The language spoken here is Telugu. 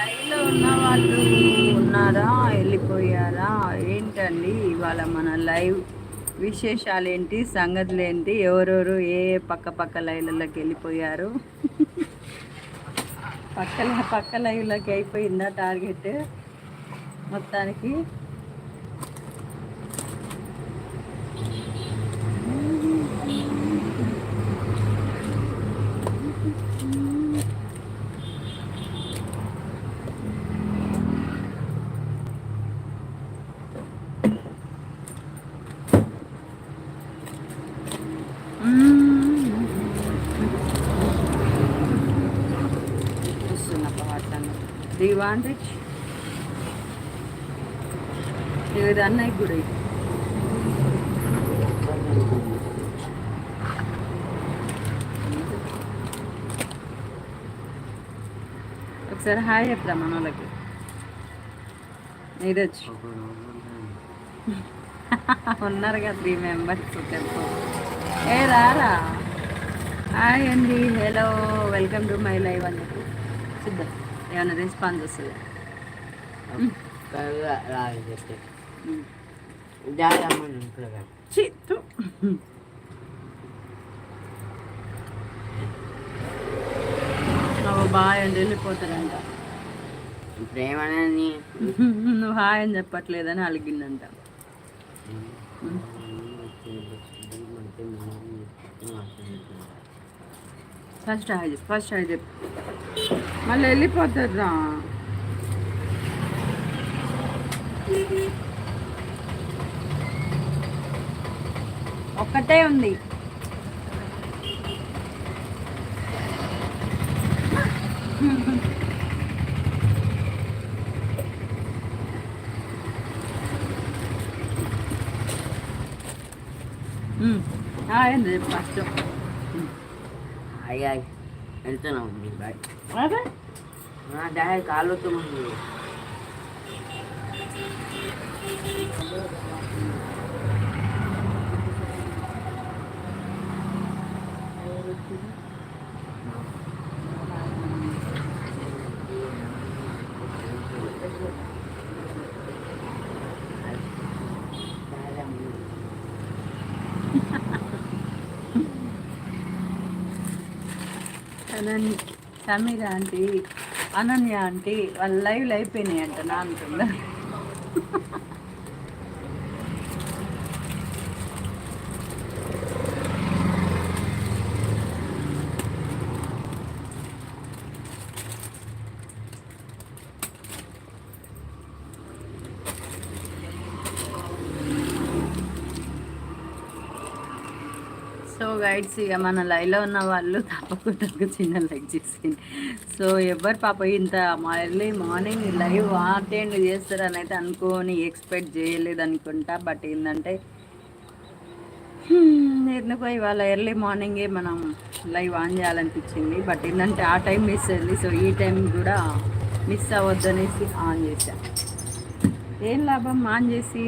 లైవ్లో ఉన్న వాళ్ళు ఉన్నారా, వెళ్ళిపోయారా ఏంటండి ఇవాళ మన లైవ్ విశేషాలు ఏంటి, సంగతులు ఏంటి, ఎవరెవరు ఏ ఏ పక్క పక్క లైవ్లలోకి వెళ్ళిపోయారు? పక్క లైవ్లోకి అయిపోయిందా టార్గెట్ మొత్తానికి? Do you want it? ఇది అన్నయ్య కూడా ఒకసారి హాయ్ చెప్తా మన వాళ్ళకి. ఇది వచ్చి ఉన్నారుగా 3 మెంబర్స్ చెప్పు. ఏ రారా, హాయ్ అండి, hello, welcome to my live అని చెప్పి చూద్దాం ఏమైనా రెస్పాన్స్ వస్తుంది. బాయ్ అండి వెళ్ళిపోతారంట. నువ్వు హాయ్ అని చెప్పట్లేదని అలిగిందంట. ఫస్ట్ హాయ్ చెప్పు, మళ్ళీ వెళ్ళిపోతారా. ఒక్కటే ఉంది. ఏంది ఫస్ట్ వెళ్తున్నాం డాడీ కాలుతో ఉంది. సమీర ఆంటీ, అనన్య ఆంటీ వాళ్ళ లైవ్లు అయిపోయినాయి అంట నా అనుకుందా. సో గైడ్స్, ఇక మన లైవ్లో ఉన్న వాళ్ళు తప్పకుండా చిన్న లైక్ చేసింది. సో ఎవరు పాప ఇంత ఎర్లీ మార్నింగ్ లైవ్ అటెండ్ చేస్తారని అయితే అనుకోని ఎక్స్పెక్ట్ చేయలేదు అనుకుంటా. బట్ ఏంటంటే ఎందుకో ఇవాళ ఎర్లీ మార్నింగే మనం లైవ్ ఆన్ చేయాలనిపించింది. బట్ ఏంటంటే ఆ టైం మిస్ అయింది. సో ఈ టైం కూడా మిస్ అవ్వద్దనేసి ఆన్ చేశా. ఏం లాభం ఆన్ చేసి